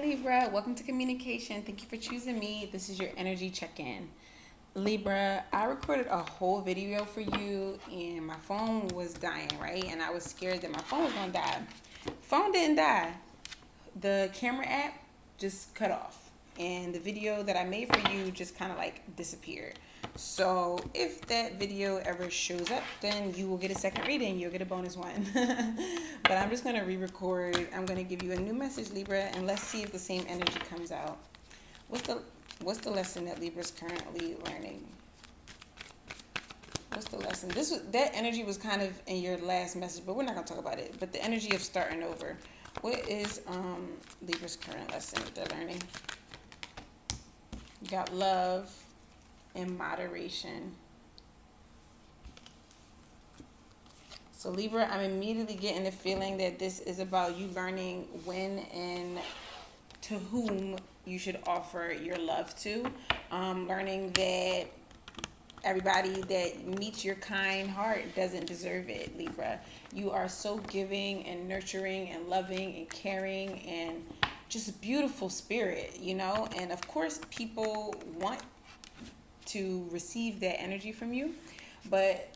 Libra. Welcome to Kaminacation. Thank you for choosing me. This is your energy check-in. Libra, I recorded a whole video for you and my phone was dying, right? And I was scared that my phone was going to die. Phone didn't die. The camera app just cut off. And the video that I made for you just kind of like disappeared. So if that video ever shows up, then you will get a second reading. You'll get a bonus one. But I'm just going to re-record. I'm going to give you a new message, Libra, and let's see if the same energy comes out. What's the lesson that Libra's currently learning? What's the lesson? That energy was kind of in your last message, but we're not going to talk about it. But the energy of starting over. What is Libra's current lesson that they're learning? You got love and moderation. So Libra, I'm immediately getting the feeling that this is about you learning when and to whom you should offer your love to. Learning that everybody that meets your kind heart doesn't deserve it, Libra. You are so giving and nurturing and loving and caring and just a beautiful spirit, you know? And of course, people want to receive that energy from you, but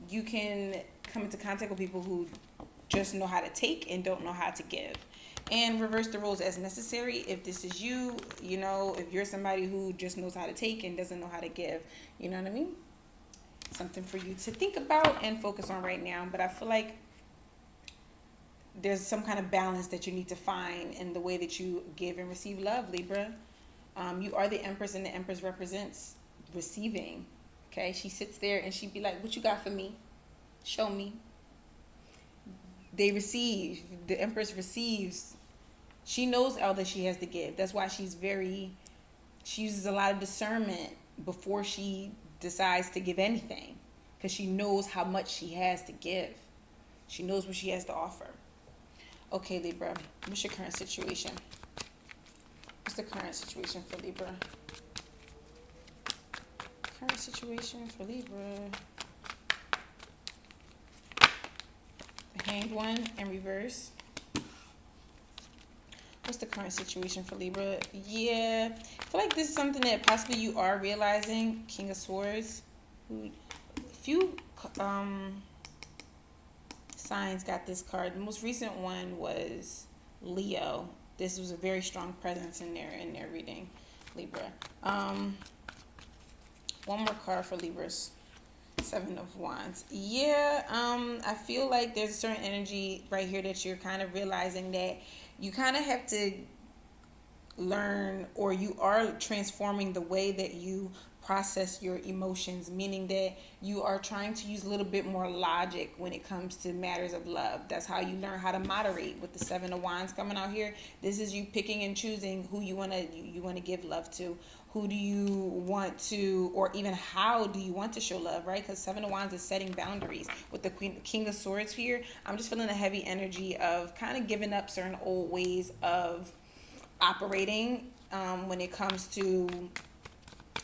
you can come into contact with people who just know how to take and don't know how to give. And reverse the roles as necessary. If this is you, you know, if you're somebody who just knows how to take and doesn't know how to give, you know what I mean? Something for you to think about and focus on right now. But I feel like there's some kind of balance that you need to find in the way that you give and receive love, Libra. You are the Empress, and the Empress represents receiving. Okay, she sits there and she'd be like, "What you got for me? Show me." They receive. The Empress receives. She knows all that she has to give. That's why she uses a lot of discernment before she decides to give anything, because she knows how much she has to give. She knows what she has to offer. Okay, Libra, what's your current situation? What's the current situation for Libra? Current situation for Libra. The Hanged One in reverse. What's the current situation for Libra? Yeah, I feel like this is something that possibly you are realizing. King of Swords. A few signs got this card. The most recent one was Leo. This was a very strong presence in their reading, Libra. One more card for Libras. Seven of Wands. Yeah, I feel like there's a certain energy right here that you're kind of realizing that you kind of have to learn, or you are transforming the way that you process your emotions, meaning that you are trying to use a little bit more logic when it comes to matters of love. That's how you learn how to moderate. With the Seven of Wands coming out here, this is you picking and choosing who you want to give love to. Who do you want to, or even how do you want to show love, right? Because Seven of Wands is setting boundaries. With the King of Swords here, I'm just feeling a heavy energy of kind of giving up certain old ways of operating when it comes to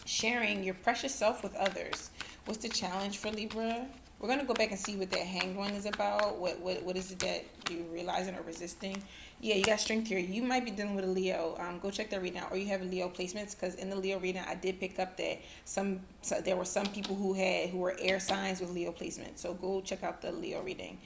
sharing your precious self with others. What's the challenge for Libra? We're going to go back and see what that Hanged One is about. What is it that you're realizing or resisting? Yeah, you got strength here. You might be dealing with a Leo. Go check that reading out. Or you have a Leo placements, because in the Leo reading, I did pick up that there were some people who were air signs with Leo placements. So go check out the Leo reading.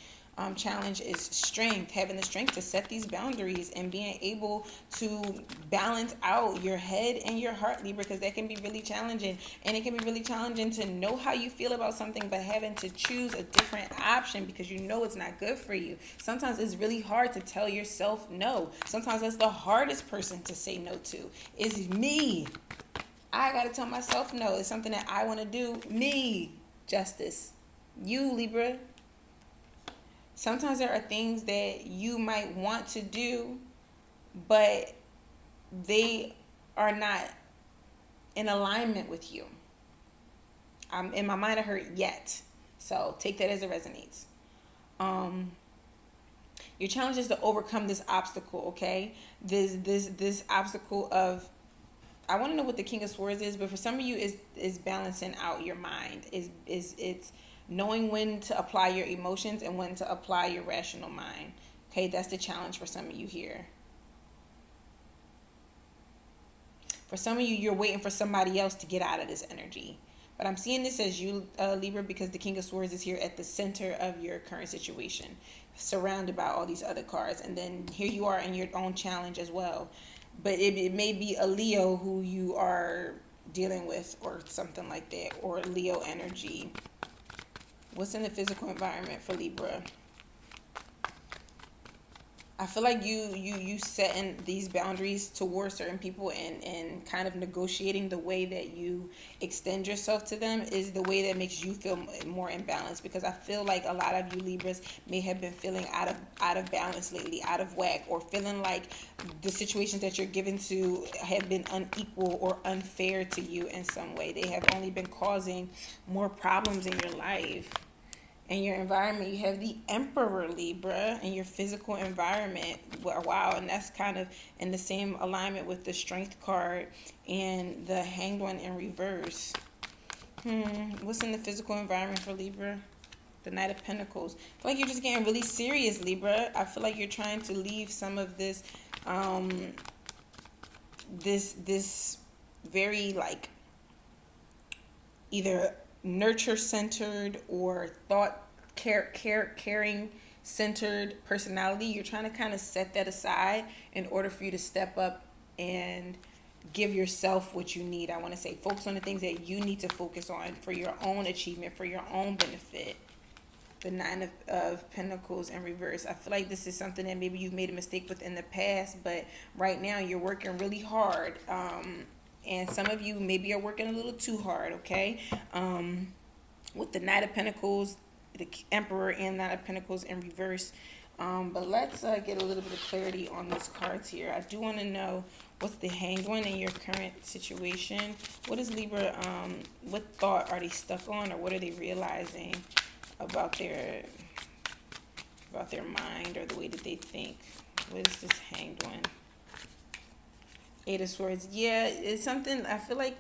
Challenge is strength, having the strength to set these boundaries and being able to balance out your head and your heart, Libra, because that can be really challenging. And it can be really challenging to know how you feel about something, but having to choose a different option because you know it's not good for you. Sometimes it's really hard to tell yourself no. Sometimes that's the hardest person to say no to. Is me. I got to tell myself no. It's something that I want to do. Me. Justice. You, Libra. Sometimes there are things that you might want to do, but they are not in alignment with you. In my mind, I heard yet. So take that as it resonates. Your challenge is to overcome this obstacle, okay? This obstacle of, I want to know what the King of Swords is, but for some of you is balancing out your mind. It's knowing when to apply your emotions and when to apply your rational mind. Okay, that's the challenge for some of you here. For some of you, you're waiting for somebody else to get out of this energy. But I'm seeing this as you, Libra, because the King of Swords is here at the center of your current situation, surrounded by all these other cards. And then here you are in your own challenge as well. But it may be a Leo who you are dealing with or something like that, or Leo energy. What's in the physical environment for Libra? I feel like you setting these boundaries towards certain people and kind of negotiating the way that you extend yourself to them is the way that makes you feel more in balance, because I feel like a lot of you Libras may have been feeling out of balance lately, out of whack, or feeling like the situations that you're given to have been unequal or unfair to you in some way. They have only been causing more problems in your life. In your environment, you have the Emperor, Libra, in your physical environment. Wow, and that's kind of in the same alignment with the Strength card and the Hanged One in reverse. What's in the physical environment for Libra? The Knight of Pentacles. I feel like you're just getting really serious, Libra. I feel like you're trying to leave some of this, this very like either nurture centered or thought caring centered personality. You're trying to kind of set that aside in order for you to step up and give yourself what you need. I want to say focus on the things that you need to focus on for your own achievement, for your own benefit. The Nine of Pentacles in reverse. I feel like this is something that maybe you've made a mistake with in the past, but right now you're working really hard. And some of you maybe are working a little too hard, okay? With the Knight of Pentacles, the Emperor, and Knight of Pentacles in reverse. But let's get a little bit of clarity on these cards here. I do want to know what's the Hanged One in your current situation. What is Libra, what thought are they stuck on, or what are they realizing about their mind or the way that they think? What is this Hanged One? Eight of Swords. Yeah, it's something I feel like.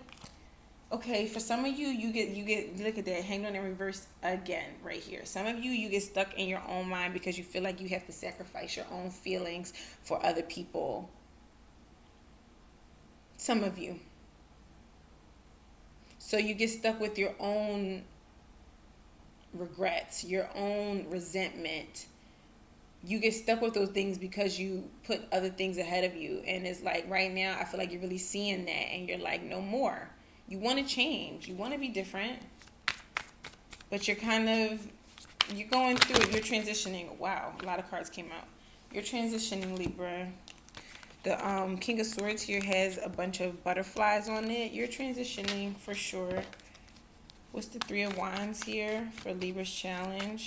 Okay, for some of you, you get look at that Hanged One in reverse again right here. Some of you get stuck in your own mind because you feel like you have to sacrifice your own feelings for other people. Some of you. So you get stuck with your own regrets, your own resentment. You get stuck with those things because you put other things ahead of you. And it's like right now, I feel like you're really seeing that and you're like, no more. You want to change. You want to be different. But you're you're going through it. You're transitioning. Wow, a lot of cards came out. You're transitioning, Libra. The King of Swords here has a bunch of butterflies on it. You're transitioning for sure. What's the Three of Wands here for Libra's challenge?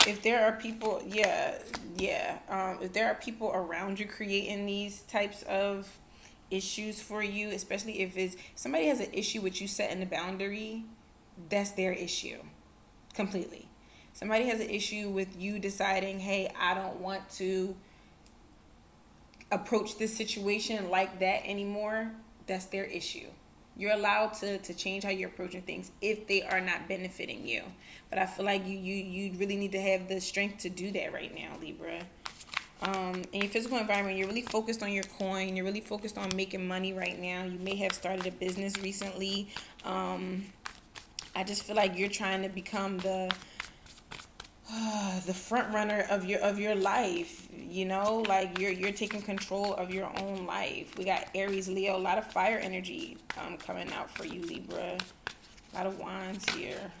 If there are people, if there are people around you creating these types of issues for you, especially if somebody has an issue with you setting the boundary, that's their issue completely. Somebody has an issue with you deciding, hey, I don't want to approach this situation like that anymore. That's their issue. You're allowed to change how you're approaching things if they are not benefiting you. But I feel like you really need to have the strength to do that right now, Libra. In your physical environment, you're really focused on your coin. You're really focused on making money right now. You may have started a business recently. I just feel like you're trying to become the front runner of your life, you know, like you're taking control of your own life. We got Aries, Leo, a lot of fire energy coming out for you, Libra. A lot of wands here.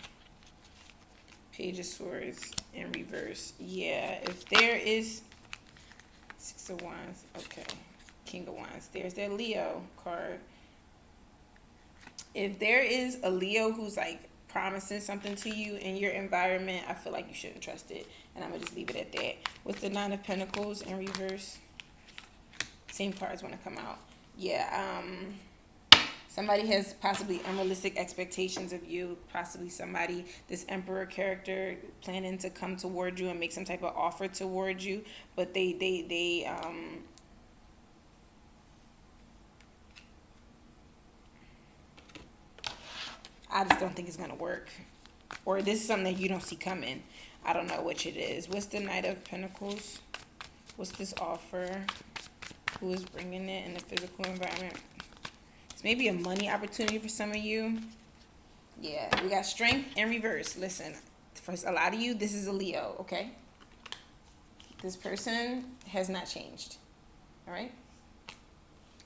Page of Swords in reverse. Yeah, if there is Six of Wands, okay. King of Wands. There's that Leo card. If there is a Leo who's like promising something to you in your environment, I feel like you shouldn't trust it. And I'm going to just leave it at that. With the Nine of Pentacles in reverse. Same cards want to come out. Yeah, somebody has possibly unrealistic expectations of you. Possibly somebody, this Emperor character, planning to come toward you and make some type of offer towards you. But they I just don't think it's going to work. Or this is something that you don't see coming. I don't know which it is. What's the Knight of Pentacles? What's this offer? Who is bringing it in the physical environment? It's maybe a money opportunity for some of you. Yeah, we got strength in reverse. Listen, for a lot of you, this is a Leo, okay? This person has not changed, all right?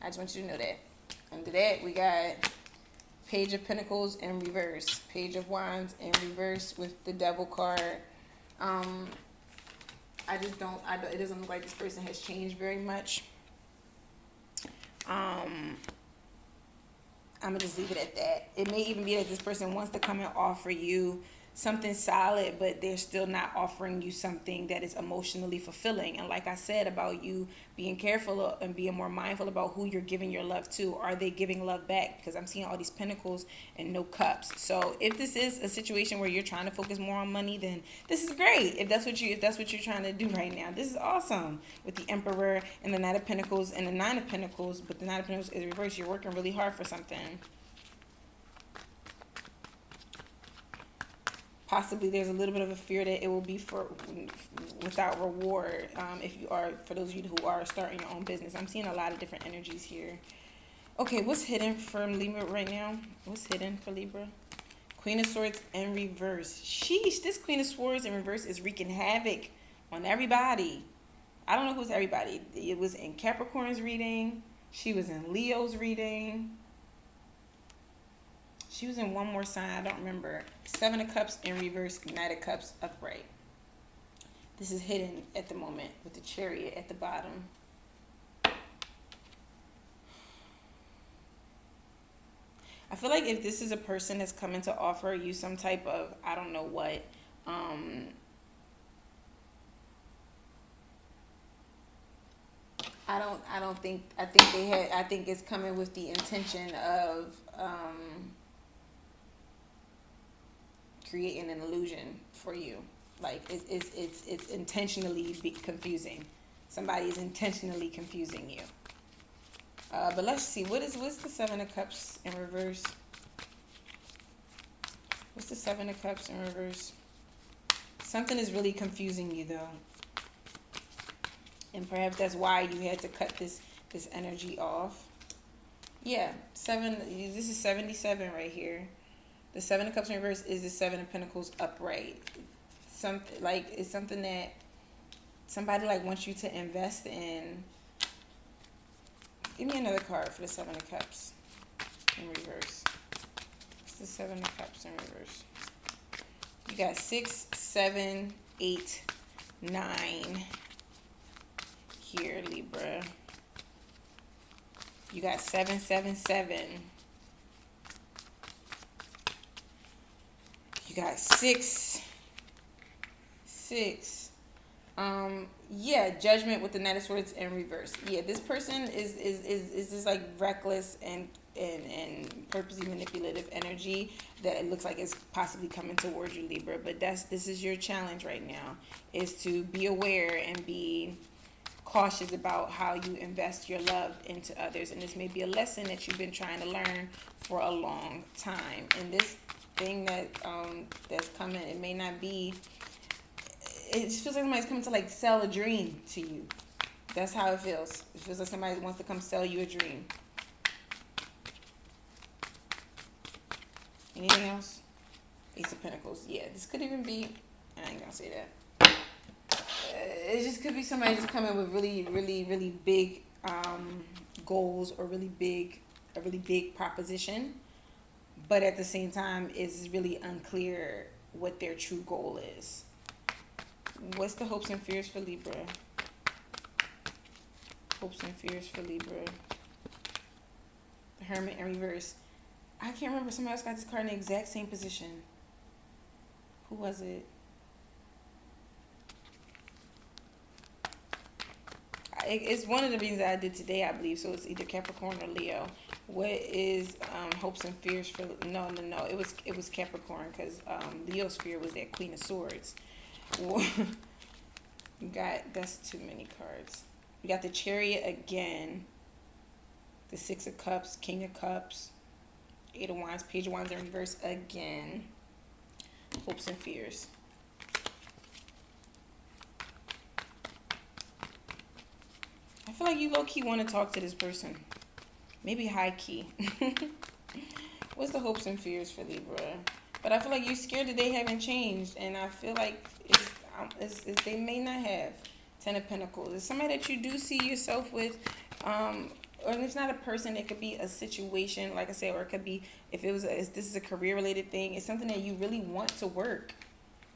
I just want you to know that. Under that, we got Page of Pentacles in reverse. Page of Wands in reverse with the Devil card. It doesn't look like this person has changed very much. I'm gonna just leave it at that. It may even be that this person wants to come and offer you something solid, but they're still not offering you something that is emotionally fulfilling. And like I said about you being careful and being more mindful about who you're giving your love to. Are they giving love back? Because I'm seeing all these pentacles and no cups. So if this is a situation where you're trying to focus more on money, then this is great. If that's what you're trying to do right now, this is awesome. With the Emperor and the Knight of Pentacles and the Nine of Pentacles, but the Nine of Pentacles is reversed. You're working really hard for something. Possibly there's a little bit of a fear that it will be without reward. For those of you who are starting your own business, I'm seeing a lot of different energies here. Okay, what's hidden for Libra right now? What's hidden for Libra? Queen of Swords in reverse. Sheesh, this Queen of Swords in reverse is wreaking havoc on everybody. I don't know who's everybody. It was in Capricorn's reading. She was in Leo's reading. She was in one more sign, I don't remember. Seven of Cups in reverse, Knight of Cups upright. This is hidden at the moment with the Chariot at the bottom. I feel like if this is a person that's coming to offer you some type of, I don't know what, I think it's coming with the intention of creating an illusion for you. Like it's intentionally confusing. Somebody is intentionally confusing you. But let's see, what's the Seven of Cups in reverse? What's the Seven of Cups in reverse? Something is really confusing you though. And perhaps that's why you had to cut this energy off. Yeah, this is 77 right here. The Seven of Cups in reverse is the Seven of Pentacles upright. It's something that somebody wants you to invest in. Give me another card for the Seven of Cups in reverse. It's the Seven of Cups in reverse. You got 6, 7, 8, 9 here, Libra. You got 7, 7, 7. You got 6, 6. Yeah, Judgment with the Knight of Swords in reverse. Yeah, this person is just like reckless and purposely manipulative energy that it looks like it's possibly coming towards you, Libra. But this is your challenge right now, is to be aware and be cautious about how you invest your love into others. And this may be a lesson that you've been trying to learn for a long time. And this thing that's coming, it may not be. It just feels like somebody's coming to sell a dream to you. That's how it feels. It feels like somebody wants to come sell you a dream. Anything else? Ace of Pentacles. Yeah, this could even be. I ain't gonna say that. It just could be somebody just coming with really, really, really big goals or a really big proposition. But at the same time, it's really unclear what their true goal is. What's the hopes and fears for Libra? Hopes and fears for Libra. The Hermit in reverse. I can't remember. Somebody else got this card in the exact same position. Who was it? It's one of the reasons that I did today, I believe. So it's either Capricorn or Leo. What is hopes and fears for? No. It was Capricorn, because Leo's fear was that Queen of Swords. That's too many cards. We got the Chariot again. The Six of Cups, King of Cups, Eight of Wands, Page of Wands in reverse again. Hopes and fears. I feel like you low-key want to talk to this person. Maybe high-key. What's the hopes and fears for Libra? But I feel like you're scared that they haven't changed. And I feel like they may not have. Ten of Pentacles. It's somebody that you do see yourself with. Or it's not a person, it could be a situation, like I said, or it could be, if this is a career-related thing, it's something that you really want to work.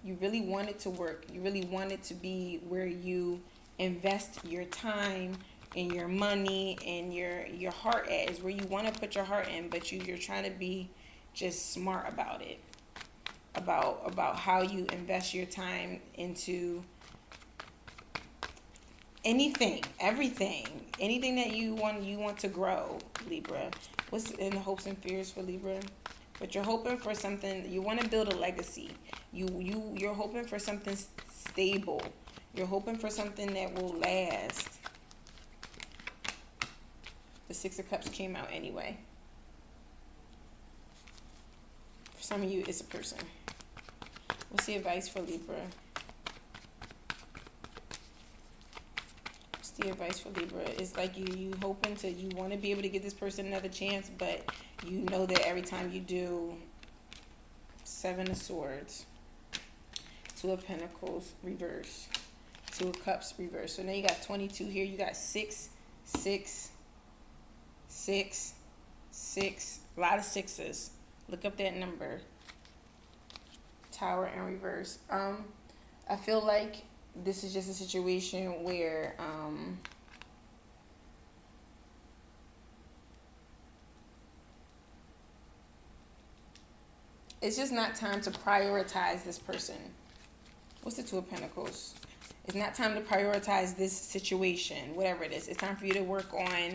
You really want it to work. You really want it to be where you invest your time and your money and your heart at, is where you want to put your heart in, but you're trying to be just smart about it, about how you invest your time into anything, everything, anything that you want to grow, Libra. What's in the hopes and fears for Libra? But you're hoping for something. You want to build a legacy. You're hoping for something stable. You're hoping for something that will last. The Six of Cups came out anyway. For some of you, it's a person. What's the advice for Libra? The advice for Libra is like you want to be able to give this person another chance, but you know that every time you do. Seven of Swords, Two of Pentacles reverse, Two of Cups reverse. So now you got 22 here. You got 6, 6, 6, 6. A lot of sixes. Look up that number. Tower in reverse. I feel like this is just a situation where it's just not time to prioritize this person. What's the Two of Pentacles? It's not time to prioritize this situation, whatever it is. It's time for you to work on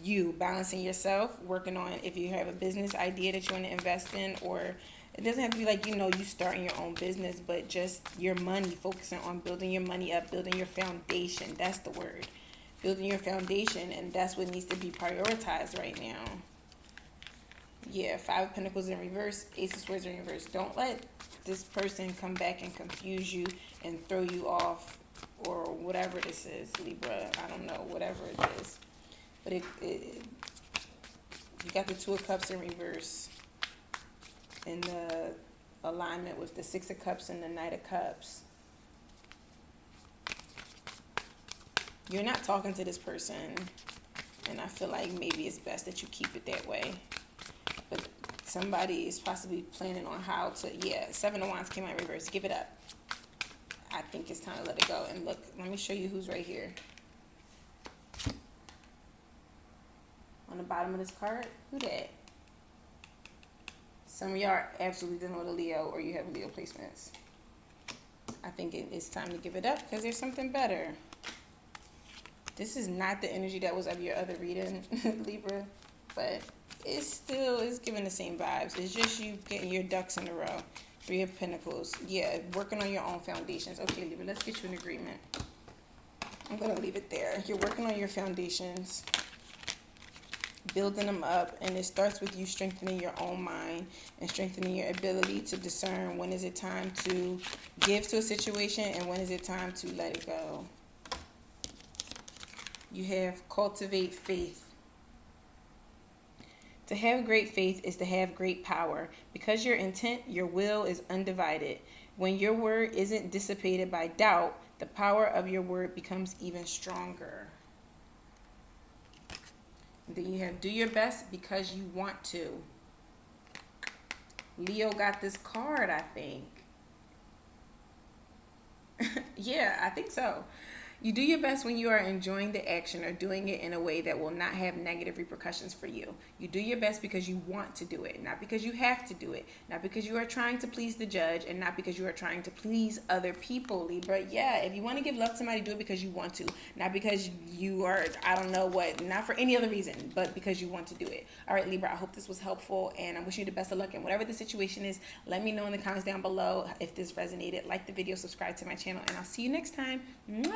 you, balancing yourself, working on if you have a business idea that you want to invest in, or it doesn't have to be like, you starting your own business, but just your money, focusing on building your money up, building your foundation. That's the word. Building your foundation, and that's what needs to be prioritized right now. Yeah, Five of Pentacles in reverse, Ace of Swords in reverse. Don't let this person come back and confuse you and throw you off, or whatever this is, Libra. I don't know, whatever it is. But you got the Two of Cups in reverse. In the alignment with the Six of Cups and the Knight of Cups. You're not talking to this person, and I feel like maybe it's best that you keep it that way. But somebody is possibly planning on how to, Seven of Wands came out in reverse. Give it up. I think it's time to let it go. And look, let me show you who's right here. On the bottom of this card, who that? Some of y'all are absolutely dealing with a Leo, or you have Leo placements. I think it's time to give it up because there's something better. This is not the energy that was of your other reading, Libra, but it's giving the same vibes. It's just you getting your ducks in a row. Three of Pentacles. Yeah, working on your own foundations. Okay, Libra, let's get you an agreement. I'm going to leave it there. You're working on your foundations, building them up, and it starts with you strengthening your own mind and strengthening your ability to discern when is it time to give to a situation and when is it time to let it go. You have cultivate faith. To have great faith is to have great power. Because your intent, your will is undivided. When your word isn't dissipated by doubt, the power of your word becomes even stronger. Then you have do your best because you want to. Leo got this card, I think. Yeah, I think so. You do your best when you are enjoying the action or doing it in a way that will not have negative repercussions for you. You do your best because you want to do it, not because you have to do it, not because you are trying to please the judge, and not because you are trying to please other people, Libra. Yeah, if you want to give love to somebody, do it because you want to, not because you are, I don't know what, not for any other reason, but because you want to do it. All right, Libra, I hope this was helpful, and I'm wishing you the best of luck in whatever the situation is. Let me know in the comments down below if this resonated. Like the video, subscribe to my channel, and I'll see you next time. Mwah!